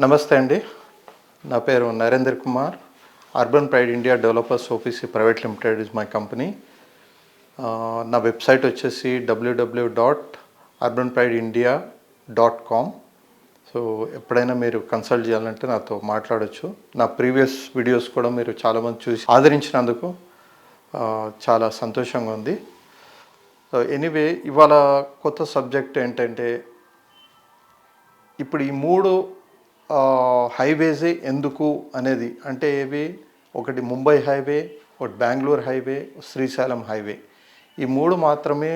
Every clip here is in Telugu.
నమస్తే అండి. నా పేరు Narendra Kumar. Urban pride India developers OPC private limited is my company. నా వెబ్సైట్ వచ్చేసి www.urbanprideindia.com. సో ఎప్పుడైనా మీరు కన్సల్ట్ చేయాలంటే నాతో మాట్లాడచ్చు. నా ప్రీవియస్ వీడియోస్ కూడా మీరు చాలామంది చూసి ఆదరించినందుకు చాలా సంతోషంగా ఉంది. సో ఎనీవే, ఇవాళ కొత్త సబ్జెక్ట్ ఏంటంటే, ఇప్పుడు ఈ మూడు హైవేసే ఎందుకు అనేది, అంటే ఏవి, ఒకటి ముంబై హైవే, ఒకటి బెంగళూరు హైవే, శ్రీశైలం హైవే. ఈ మూడు మాత్రమే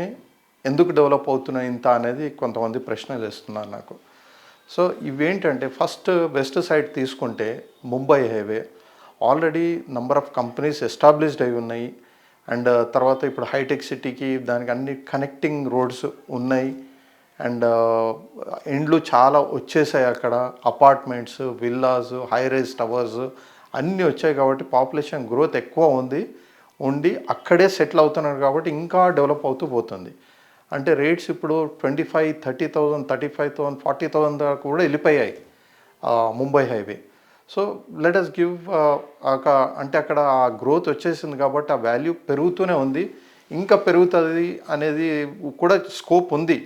ఎందుకు డెవలప్ అవుతున్నాయి ఇంత అనేది కొంతమంది ప్రశ్నలు వేస్తున్నారు నాకు. సో ఇవేంటంటే, ఫస్ట్ వెస్ట్ సైడ్ తీసుకుంటే Mumbai highway already number of companies established అయి ఉన్నాయి. అండ్ తర్వాత ఇప్పుడు హైటెక్ సిటీకి దానికి అన్ని కనెక్టింగ్ రోడ్స్ ఉన్నాయి. అండ్ ఇండ్లు చాలా వచ్చేసాయి అక్కడ. Apartments, villas, high rise towers అన్నీ వచ్చాయి కాబట్టి పాపులేషన్ గ్రోత్ ఎక్కువ ఉండి అక్కడే సెటిల్ అవుతున్నారు కాబట్టి ఇంకా డెవలప్ అవుతూ పోతుంది. అంటే రేట్స్ ఇప్పుడు 25,000, 30,000, 35,000, 40,000 దాకా కూడా వెళ్ళిపోయాయి Mumbai highway. So let us give అంటే అక్కడ ఆ గ్రోత్ వచ్చేసింది కాబట్టి ఆ వాల్యూ పెరుగుతూనే ఉంది, ఇంకా పెరుగుతుంది అనేది కూడా స్కోప్ ఉంది.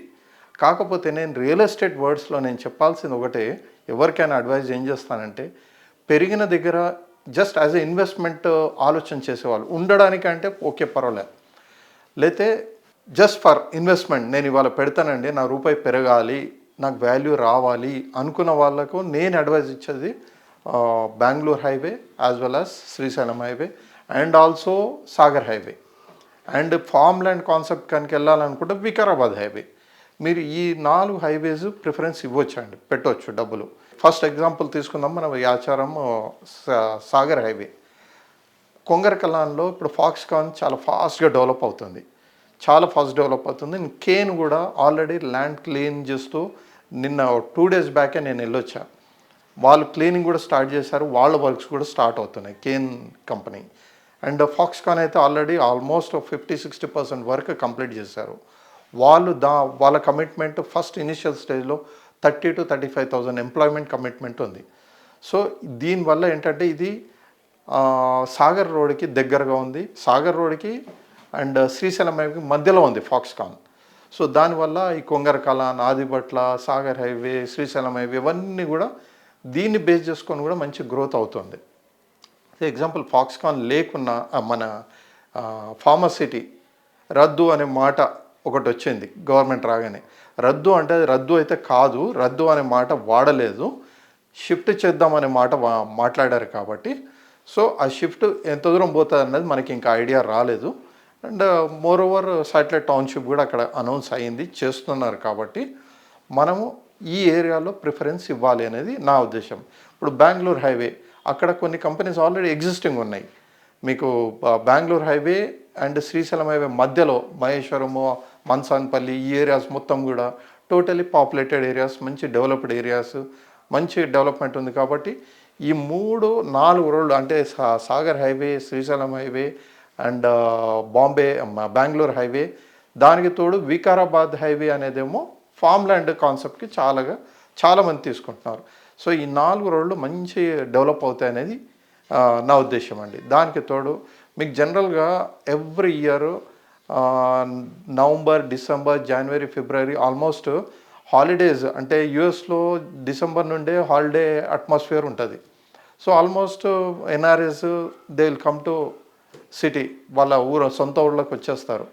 కాకపోతే నేను రియల్ ఎస్టేట్ వర్డ్స్లో నేను చెప్పాల్సింది ఒకటే, ఎవరికైనా అడ్వైజ్ ఏం చేస్తానంటే, పెరిగిన దగ్గర జస్ట్ యాజ్ ఎ ఇన్వెస్ట్మెంట్ ఆలోచన చేసేవాళ్ళు ఉండడానికంటే ఓకే, పర్వాలేదు. లేతే జస్ట్ ఫర్ ఇన్వెస్ట్మెంట్ నేను ఇవాళ పెడతానండి, నా రూపాయి పెరగాలి, నాకు వాల్యూ రావాలి అనుకున్న వాళ్ళకు నేను అడ్వైజ్ ఇచ్చేది Bengaluru highway as well as Srisailam highway and also Sagar highway. And farm land concept కనుక వెళ్ళాలనుకుంటే వికారాబాద్ హైవే. మీరు ఈ 4 హైవేస్ ప్రిఫరెన్స్ ఇవ్వచ్చండి, పెట్టవచ్చు డబ్బులు. ఫస్ట్ ఎగ్జాంపుల్ తీసుకుందాం మనం, యాచారం సాగర్ హైవే. కొంగరకలాన్లో ఇప్పుడు ఫాక్స్కాన్ చాలా ఫాస్ట్గా డెవలప్ అవుతుంది, చాలా ఫాస్ట్ డెవలప్ అవుతుంది. కేన్ కూడా ఆల్రెడీ ల్యాండ్ క్లీన్ చేస్తూ నిన్న 2 days బ్యాకే నేను వెళ్ళొచ్చా. వాళ్ళు క్లీనింగ్ కూడా స్టార్ట్ చేశారు, వాళ్ళ వర్క్స్ కూడా స్టార్ట్ అవుతున్నాయి కేన్ కంపెనీ. అండ్ ఫాక్స్కాన్ అయితే ఆల్రెడీ ఆల్మోస్ట్ 50-60% వర్క్ కంప్లీట్ చేశారు. వాళ్ళు వాళ్ళ కమిట్మెంట్ ఫస్ట్ ఇనిషియల్ స్టేజ్లో 30,000 to 35,000 ఎంప్లాయ్మెంట్ కమిట్మెంట్ ఉంది. సో దీనివల్ల ఏంటంటే ఇది సాగర్ రోడ్కి దగ్గరగా ఉంది, సాగర్ రోడ్కి అండ్ శ్రీశైలం హైవేకి మధ్యలో ఉంది ఫాక్స్కాన్. సో దానివల్ల ఈ కొంగరకలాన్, ఆదిబట్ల, సాగర్ హైవే, శ్రీశైలం హైవే ఇవన్నీ కూడా దీన్ని బేస్ చేసుకొని కూడా మంచి గ్రోత్ అవుతుంది. ఎగ్జాంపుల్ ఫాక్స్కాన్ లేకున్నా మన ఫార్మసిటీ రద్దు అనే మాట ఒకటి వచ్చింది గవర్నమెంట్ రాగానే. రద్దు అంటే అది రద్దు అయితే కాదు, రద్దు అనే మాట వాడలేదు, షిఫ్ట్ చేద్దామనే మాట మాట్లాడారు కాబట్టి. సో ఆ షిఫ్ట్ ఎంత దూరం పోతుంది అన్నది మనకి ఇంకా ఐడియా రాలేదు. And more over satellite township కూడా అక్కడ అనౌన్స్ అయ్యింది, చేస్తున్నారు. కాబట్టి మనము ఈ ఏరియాలో ప్రిఫరెన్స్ ఇవ్వాలి అనేది నా ఉద్దేశం. ఇప్పుడు బెంగళూరు హైవే, అక్కడ కొన్ని కంపెనీస్ ఆల్రెడీ ఎగ్జిస్టింగ్ ఉన్నాయి. మీకు Bengaluru highway and Srisailam highway మధ్యలో మహేశ్వరము, మన్సాన్పల్లి ఈ ఏరియాస్ మొత్తం కూడా టోటలీ పాపులేటెడ్ ఏరియాస్, మంచి డెవలప్డ్ ఏరియాస్, మంచి డెవలప్మెంట్ ఉంది. కాబట్టి ఈ 3-4 రోడ్లు అంటే Sagar highway, Srisailam highway and Bengaluru highway, దానికి తోడు వికారాబాద్ హైవే అనేదేమో ఫామ్ ల్యాండ్ కాన్సెప్ట్కి చాలామంది తీసుకుంటున్నారు. సో ఈ 4 రోడ్లు మంచి డెవలప్ అవుతాయి అనేది నా ఉద్దేశం అండి. దానికి తోడు మీకు జనరల్గా every year November, December, January, February almost holidays, అంటే యూఎస్లో డిసెంబర్ నుండే హాలిడే అట్మాస్ఫియర్ ఉంటుంది. So almost NRIs they will come to city, వాళ్ళ సొంత ఊళ్ళకి వచ్చేస్తారు,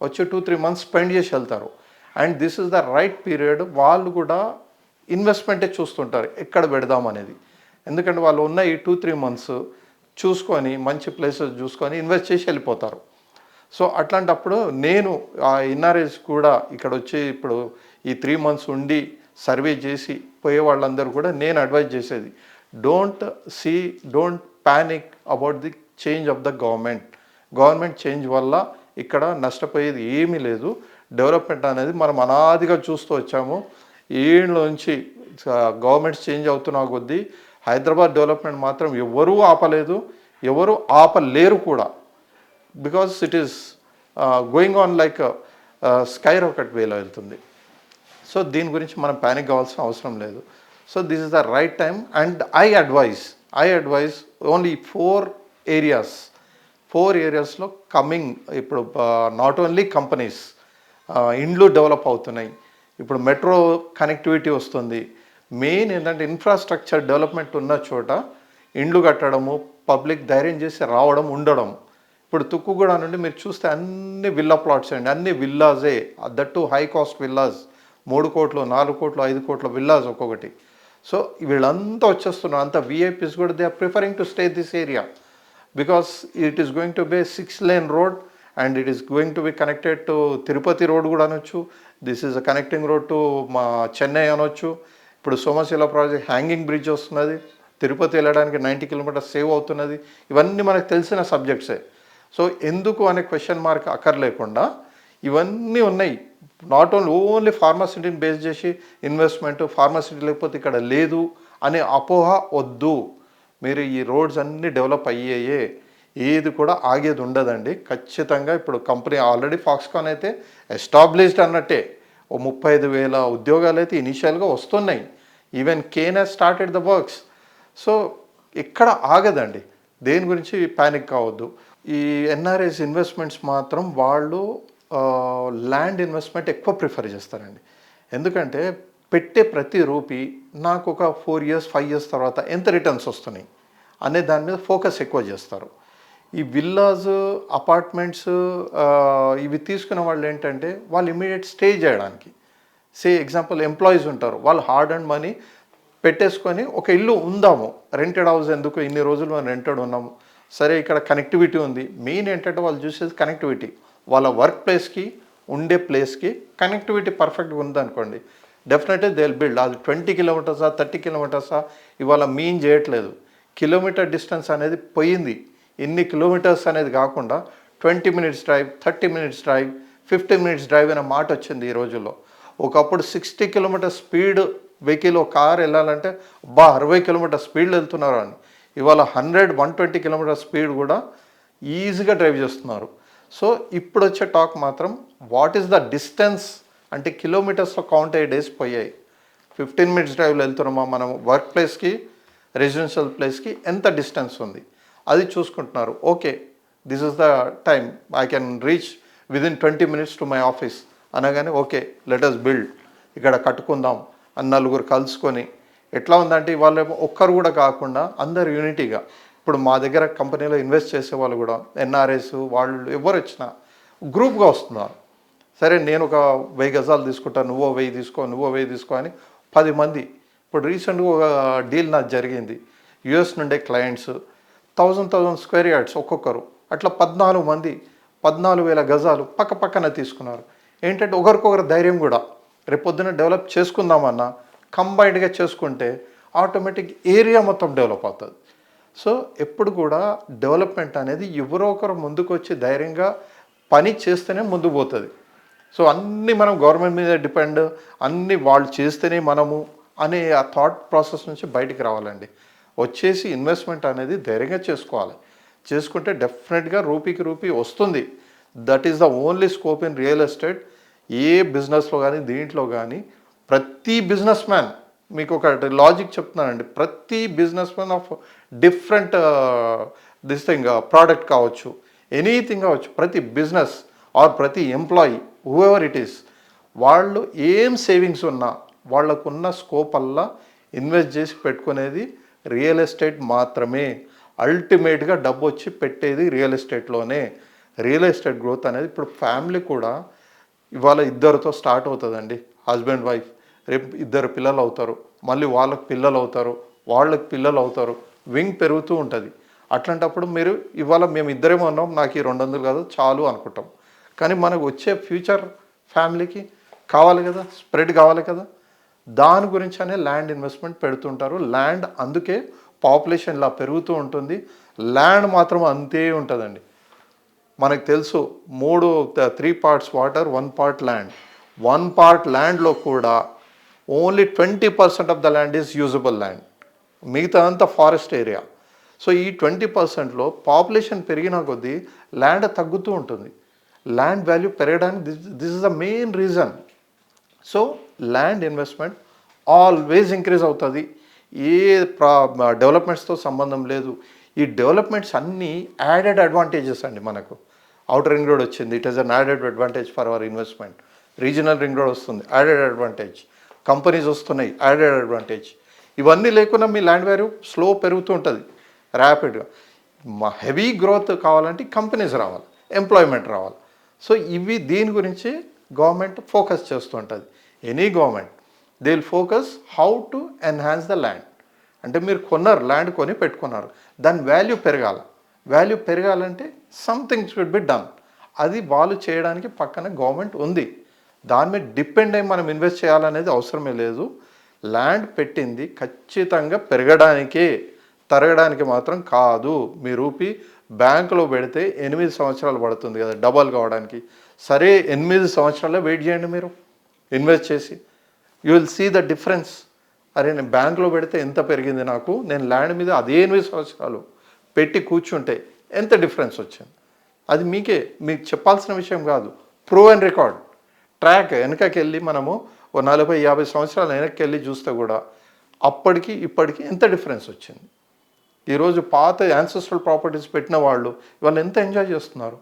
వచ్చి 2-3 months స్పెండ్ చేసి వెళ్తారు. And this is the right period. వాళ్ళు కూడా ఇన్వెస్ట్మెంటే చూస్తుంటారు ఎక్కడ పెడదాం అనేది. ఎందుకంటే వాళ్ళు ఉన్న ఈ 2-3 months చూసుకొని మంచి ప్లేసెస్ చూసుకొని ఇన్వెస్ట్ చేసి వెళ్ళిపోతారు. సో అట్లాంటప్పుడు నేను ఆ ఎన్ఆర్ఎస్ కూడా ఇక్కడ వచ్చి ఇప్పుడు ఈ 3 months ఉండి సర్వే చేసి పోయే వాళ్ళందరూ కూడా నేను అడ్వైజ్ చేసేది, don't panic about the change of the government change వల్ల ఇక్కడ నష్టపోయేది ఏమీ లేదు. డెవలప్మెంట్ అనేది మనం అనాదిగా చూస్తూ వచ్చాము. ఏళ్ళలోంచి గవర్నమెంట్స్ చేంజ్ అవుతున్న కొద్దీ హైదరాబాద్ డెవలప్మెంట్ మాత్రం ఎవరూ ఆపలేదు, ఎవరు ఆపలేరు కూడా. Because it is going on like sky rocket వేలో వెళ్తుంది. సో దీని గురించి మనం ప్యానిక్ కావాల్సిన అవసరం లేదు. So this is the right time. And I advise only 4 ఏరియాస్లో కమింగ్. ఇప్పుడు నాట్ ఓన్లీ కంపెనీస్, ఇండ్లు డెవలప్ అవుతున్నాయి, ఇప్పుడు మెట్రో కనెక్టివిటీ వస్తుంది. మెయిన్ ఏంటంటే ఇన్ఫ్రాస్ట్రక్చర్ డెవలప్మెంట్ ఉన్న చోట ఇండ్లు కట్టడము, పబ్లిక్ ధైర్యం చేసి రావడం, ఉండడం. ఇప్పుడు తుక్కుగూడ నుండి మీరు చూస్తే అన్ని విల్లా ప్లాట్స్ అండి, అన్ని విల్లాసే, దట్టు హై కాస్ట్ విల్లాస్, 3 కోట్లు 4 కోట్లు 5 కోట్ల విల్లాస్ ఒక్కొక్కటి. సో వీళ్ళంతా వచ్చేస్తున్నారు, అంతా విఐపీస్ కూడా they are preferring to stay this area because it is going to be 6-lane road and it is going to be connected to Tirupati road కూడా అనొచ్చు. This is a connecting road to మా చెన్నై అనొచ్చు. ఇప్పుడు సోమశిల ప్రాజెక్ట్ హ్యాంగింగ్ బ్రిడ్జ్ వస్తున్నది, తిరుపతి వెళ్ళడానికి 90 కిలోమీటర్స్ సేవ్ అవుతున్నది. ఇవన్నీ మనకు తెలిసిన సబ్జెక్ట్సే. సో ఎందుకు అనే క్వశ్చన్ మార్క్ అక్కర్లేకుండా ఇవన్నీ ఉన్నాయి. నాట్ ఓన్లీ ఫార్మాసిటీని బేస్ చేసి ఇన్వెస్ట్మెంట్, ఫార్మాసిటీ లేకపోతే ఇక్కడ లేదు అనే అపోహ వద్దు. మీరు ఈ రోడ్స్ అన్నీ డెవలప్ అయ్యాయే, ఏది కూడా ఆగేది ఉండదండి ఖచ్చితంగా. ఇప్పుడు కంపెనీ ఆల్రెడీ ఫాక్స్కాన్ అయితే ఎస్టాబ్లిష్డ్ అన్నట్టే, ఓ 35,000 ఉద్యోగాలు అయితే ఇనిషియల్గా వస్తున్నాయి. Even Kane has started the works. So ఎక్కడ ఆగదండి, దేని గురించి ప్యానిక్ కావద్దు. ఈ ఎన్ఆర్ఐస్ ఇన్వెస్ట్మెంట్స్ మాత్రం వాళ్ళు ల్యాండ్ ఇన్వెస్ట్మెంట్ ఎక్కువ ప్రిఫర్ చేస్తారండి. ఎందుకంటే పెట్టే ప్రతి రూపీ నాకు ఒక 4 years 5 years తర్వాత ఎంత రిటర్న్స్ వస్తున్నాయి అనే దాని మీద ఫోకస్ ఎక్కువ చేస్తారు. ఈ విల్లాస్, అపార్ట్మెంట్స్ ఇవి తీసుకున్న వాళ్ళు ఏంటంటే వాళ్ళు ఇమీడియట్ స్టే చేయడానికి, ఎగ్జాంపుల్ ఎంప్లాయీస్ ఉంటారు, వాళ్ళు హార్డ్ అండ్ మనీ పెట్టేసుకొని ఒక ఇల్లు ఉందాము, రెంటెడ్ హౌస్ ఎందుకు, ఇన్ని రోజులు మనం రెంటెడ్ ఉన్నాము, సరే ఇక్కడ కనెక్టివిటీ ఉంది. మెయిన్ ఏంటంటే వాళ్ళు చూసేది కనెక్టివిటీ, వాళ్ళ వర్క్ ప్లేస్కి ఉండే ప్లేస్కి కనెక్టివిటీ పర్ఫెక్ట్గా ఉందనుకోండి, డెఫినెట్లీ దే విల్ బిల్డ్. అది 20 కిలోమీటర్సా 30 కిలోమీటర్సా ఇవాళ మీన్ చేయట్లేదు. కిలోమీటర్ డిస్టెన్స్ అనేది పోయింది. ఎన్ని కిలోమీటర్స్ అనేది కాకుండా 20 minutes drive, 30 minutes drive, 15 minutes drive అనే మాట వచ్చింది ఈ రోజుల్లో. ఒకప్పుడు 60 కిలోమీటర్ స్పీడ్ వెహికల్, కార్ వెళ్ళాలంటే 60 కిలోమీటర్ స్పీడ్లో వెళ్తున్నారు అని. ఇవాళ 100-120 కిలోమీటర్ స్పీడ్ కూడా ఈజీగా డ్రైవ్ చేస్తున్నారు. సో ఇప్పుడు వచ్చే టాక్ మాత్రం వాట్ ఈస్ ద డిస్టెన్స్ అంటే కిలోమీటర్స్లో కౌంట్ అయ్యే డేస్ పోయాయి. 15 minutes డ్రైవ్లో వెళ్తున్నామా మనం వర్క్ ప్లేస్కి, రెసిడెన్షియల్ ప్లేస్కి ఎంత డిస్టెన్స్ ఉంది అది చూసుకుంటున్నారు. Okay, this is the time I can reach within 20 minutes to my office అనగానే ఓకే లెట్ అస్ బిల్డ్, ఇక్కడ కట్టుకుందాం అని నలుగురు కలుసుకొని. ఎట్లా ఉందంటే ఇవాళ ఒక్కరు కూడా కాకుండా అందరు యూనిటీగా, ఇప్పుడు మా దగ్గర కంపెనీలో ఇన్వెస్ట్ చేసే వాళ్ళు కూడా ఎన్ఆర్ఐస్ వాళ్ళు ఎవరు వచ్చినా గ్రూప్గా వస్తున్నారు. సరే నేను ఒక 1000 గజాలు తీసుకుంటాను, నువ్వో 1000 తీసుకో, నువ్వో 1000 తీసుకో అని 10 మంది. ఇప్పుడు రీసెంట్గా ఒక డీల్ నాకు జరిగింది, యుఎస్ నుండే క్లయింట్స్ 1000 square yards ఒక్కొక్కరు, అట్లా 14 మంది 14,000 గజాలు పక్క పక్కన తీసుకున్నారు. ఏంటంటే ఒకరికొకరు ధైర్యం కూడా, రేపొద్దున డెవలప్ చేసుకుందామన్నా కంబైన్డ్గా చేసుకుంటే ఆటోమేటిక్ ఏరియా మొత్తం డెవలప్ అవుతుంది. సో ఎప్పుడు కూడా డెవలప్మెంట్ అనేది ఎవరో ఒకరు ముందుకు వచ్చి ధైర్యంగా పని చేస్తేనే ముందు పోతుంది. సో అన్నీ మనం గవర్నమెంట్ మీద డిపెండ్, అన్నీ వాళ్ళు చేస్తేనే మనము అనే ఆ థాట్ ప్రాసెస్ నుంచి బయటికి రావాలండి. వచ్చేసి ఇన్వెస్ట్మెంట్ అనేది ధైర్యంగా చేసుకోవాలి. చేసుకుంటే డెఫినెట్గా రూపీకి రూపీ వస్తుంది. That is the only scope in real estate. ఏ బిజినెస్లో కానీ దీంట్లో కానీ ప్రతి బిజినెస్ మ్యాన్, మీకు ఒక లాజిక్ చెప్తున్నానండి, ప్రతి business man of different this thing product కావచ్చు, ఎనీథింగ్ కావచ్చు, ప్రతి బిజినెస్ ఆర్ ప్రతి ఎంప్లాయీ హూఎవర్ ఇట్ ఈస్, వాళ్ళు ఏం సేవింగ్స్ ఉన్నా వాళ్ళకున్న స్కోప్ అల్లా ఇన్వెస్ట్ చేసి పెట్టుకునేది రియల్ ఎస్టేట్ మాత్రమే. అల్టిమేట్గా డబ్బు వచ్చి పెట్టేది రియల్ ఎస్టేట్లోనే. రియల్ ఎస్టేట్ గ్రోత్ అనేది ఇప్పుడు ఫ్యామిలీ కూడా ఇవాళ 2 స్టార్ట్ అవుతుందండి, హస్బెండ్ వైఫ్, రేపు 2 పిల్లలు అవుతారు, మళ్ళీ వాళ్ళకి పిల్లలు అవుతారు, వాళ్ళకి పిల్లలు అవుతారు, వింగ్ పెరుగుతూ ఉంటుంది. అట్లాంటప్పుడు మీరు ఇవాళ మేము ఇద్దరేమో ఉన్నాం, నాకు ఈ 200 కాదు చాలు అనుకుంటాం. కానీ మనకు వచ్చే ఫ్యూచర్ ఫ్యామిలీకి కావాలి కదా, స్ప్రెడ్ కావాలి కదా, దాని గురించి అనే ల్యాండ్ ఇన్వెస్ట్మెంట్ పెడుతుంటారు. ల్యాండ్ అందుకే పాపులేషన్ ఇలా పెరుగుతూ ఉంటుంది, ల్యాండ్ మాత్రం అంతే ఉంటుందండి. మనకు తెలుసు 3 parts water 1 part land. 1 part ల్యాండ్లో కూడా only 20% of the land is usable land, మిగతా అంతా ఫారెస్ట్ ఏరియా. సో ఈ 20%లో పాపులేషన్ పెరిగిన కొద్దీ ల్యాండ్ తగ్గుతూ ఉంటుంది. ల్యాండ్ వాల్యూ పెరగడానికి this is the main reason. So land investment always increase అవుతుంది. ఏ డెవలప్మెంట్స్తో సంబంధం లేదు. ఈ డెవలప్మెంట్స్ అన్నీ యాడెడ్ అడ్వాంటేజెస్ అండి మనకు. అవుటర్ రింగ్ రోడ్ వచ్చింది, it is an added advantage for our investment. Regional ring road వస్తుంది, యాడెడ్ అడ్వాంటేజ్. కంపెనీస్ వస్తున్నాయి, యాడెడ్ అడ్వాంటేజ్. ఇవన్నీ లేకుండా మీ ల్యాండ్ వాల్యూ స్లో పెరుగుతూ ఉంటుంది ర్యాపిడ్గా. హెవీ గ్రోత్ కావాలంటే కంపెనీస్ రావాలి, ఎంప్లాయ్మెంట్ రావాలి. సో ఇవి దీని గురించి గవర్నమెంట్ ఫోకస్ చేస్తూ ఉంటుంది. Any government they will focus how to enhance the land. అంటే మీరు కొన్నారు, ల్యాండ్ కొని పెట్టుకున్నారు, దాని వాల్యూ పెరగాల. వాల్యూ పెరగాలంటే సంథింగ్ షుడ్ బి డన్. అది వాళ్ళు చేయడానికి పక్కన గవర్నమెంట్ ఉంది. దాని మీద డిపెండ్ అయ్యి మనం ఇన్వెస్ట్ చేయాలనేది అవసరమే లేదు. ల్యాండ్ పెట్టింది ఖచ్చితంగా పెరగడానికే, తరగడానికి మాత్రం కాదు. మీ రూపీ బ్యాంకులో పెడితే 8 సంవత్సరాలు పడుతుంది కదా డబల్ కావడానికి. సరే 8 సంవత్సరాల్లో వెయిట్ చేయండి మీరు ఇన్వెస్ట్ చేసి. You will see the difference. అరే నేను బ్యాంకులో పెడితే ఎంత పెరిగింది నాకు, నేను ల్యాండ్ మీద అదే 8 సంవత్సరాలు పెట్టి కూర్చుంటే ఎంత డిఫరెన్స్ వచ్చింది. అది మీకు చెప్పాల్సిన విషయం కాదు. ప్రూవ్ అండ్ రికార్డ్ ట్రాక్ వెనకకి వెళ్ళి మనము ఓ 40-50 సంవత్సరాలు వెనక్కి వెళ్ళి చూస్తే కూడా అప్పటికి ఇప్పటికి ఎంత డిఫరెన్స్ వచ్చింది. ఈరోజు పాత యాన్సెస్ట్రల్ ప్రాపర్టీస్ పెట్టిన వాళ్ళు ఇవాళ ఎంత ఎంజాయ్ చేస్తున్నారు.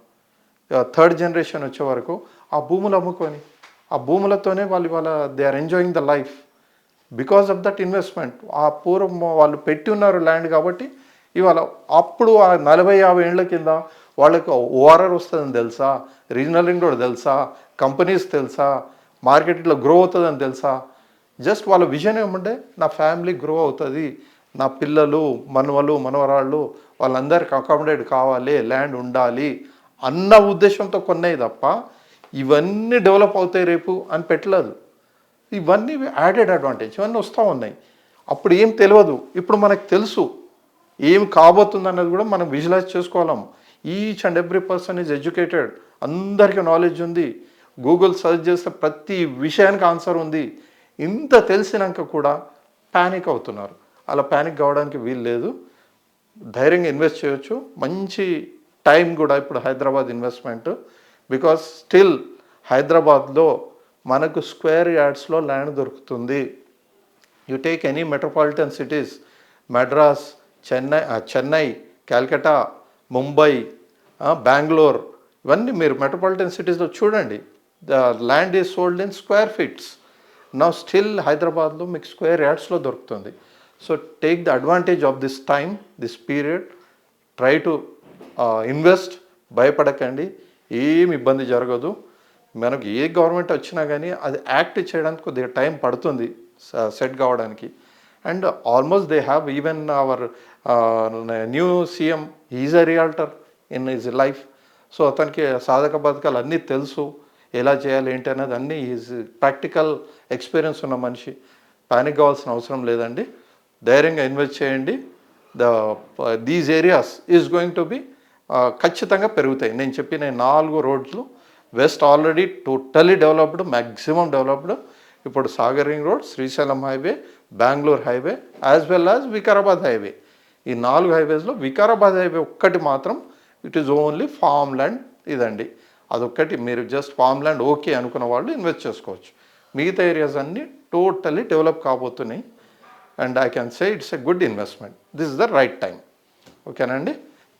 థర్డ్ జనరేషన్ వచ్చే వరకు ఆ భూములు అమ్ముకొని ఆ భూములతోనే వాళ్ళు ఇవాళ they are enjoying the life because of that investment. ఆ పూర్వం వాళ్ళు పెట్టి ఉన్నారు ల్యాండ్ కాబట్టి ఇవాళ. అప్పుడు ఆ 40-50 ఏళ్ల కింద వాళ్ళకి ఓఆర్ఆర్ వస్తుందని తెలుసా, రీజనల్ రింగ్ రోడ్ తెలుసా, కంపెనీస్ తెలుసా, మార్కెట్ ఇట్లా గ్రో అవుతుందని తెలుసా. జస్ట్ వాళ్ళ విజన్ ఏమంటే నా ఫ్యామిలీ గ్రో అవుతుంది, నా పిల్లలు మనవలు మనవరాళ్ళు వాళ్ళందరికీ అకామిడేట్ కావాలి, ల్యాండ్ ఉండాలి అన్న ఉద్దేశంతో కొన్నాయి తప్ప ఇవన్నీ డెవలప్ అవుతాయి రేపు అని పెట్టలేదు. ఇవన్నీ యాడెడ్ అడ్వాంటేజ్, ఇవన్నీ వస్తూ ఉన్నాయి. అప్పుడు ఏం తెలియదు, ఇప్పుడు మనకు తెలుసు ఏం కాబోతుంది అన్నది కూడా మనం విజువలైజ్ చేసుకోవాలం. Each and every person is educated, అందరికీ నాలెడ్జ్ ఉంది. గూగుల్ సెర్చ్ చేస్తే ప్రతి విషయానికి ఆన్సర్ ఉంది. ఇంత తెలిసినాక కూడా ప్యానిక్ అవుతున్నారు. అలా ప్యానిక్ కావడానికి వీలు లేదు. ధైర్యంగా ఇన్వెస్ట్ చేయొచ్చు. మంచి టైం కూడా ఇప్పుడు హైదరాబాద్ ఇన్వెస్ట్మెంట్. బికాస్ స్టిల్ హైదరాబాద్లో మనకు స్క్వేర్ యార్డ్స్లో ల్యాండ్ దొరుకుతుంది. You take any metropolitan cities, Madras, Chennai, Calcutta, Mumbai, Bengaluru, ఇవన్నీ మీరు మెట్రోపాలిటన్ సిటీస్లో చూడండి. The land is sold in square feets. నా స్టిల్ హైదరాబాద్లో మీకు స్క్వేర్ యార్డ్స్లో దొరుకుతుంది. So take the advantage of this time, this period. Try to invest. భయపడకండి, ఏమి ఇబ్బంది జరగదు. మనకు ఏ గవర్నమెంట్ వచ్చినా కానీ అది యాక్ట్ చేయడానికి కొద్దిగా టైం పడుతుంది సెట్ కావడానికి. And almost they have even our new CM, is a realtor in his life. So అతనికి సాధక బాధకాలు అన్నీ తెలుసు, ఎలా చేయాలి ఏంటి అనేది అన్నీ ఈజ్ ప్రాక్టికల్ ఎక్స్పీరియన్స్ ఉన్న మనిషి. పానిక్ కావాల్సిన అవసరం లేదండి. ధైర్యంగా ఇన్వెస్ట్ చేయండి. These areas is going to be ఖచ్చితంగా పెరుగుతాయి. నేను చెప్పిన 4 రోడ్లు west already totally developed, maximum developed. ఇప్పుడు Sagar ring road, Srisailam highway, Bengaluru highway, as well as Vikarabad highway. ఈ 4 హైవేస్లో వికారాబాద్ హైవే ఒక్కటి మాత్రం it is only farm land ఇదండి. అదొక్కటి మీరు జస్ట్ ఫామ్ ల్యాండ్ ఓకే అనుకున్న వాళ్ళు ఇన్వెస్ట్ చేసుకోవచ్చు. మిగతా ఏరియాస్ అన్నీ టోటలీ డెవలప్ కాబోతున్నాయి. And I can say it's a good investment. This is the right time. ఓకేనండి.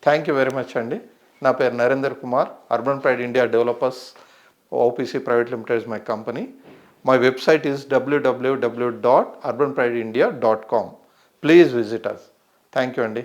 థ్యాంక్ యూ వెరీ మచ్ అండి. నా పేరు Narender Kumar. Urban pride India developers OPC private limited is my company. My website is www.urbanprideindia.com. Please visit us. Thank you, Andy.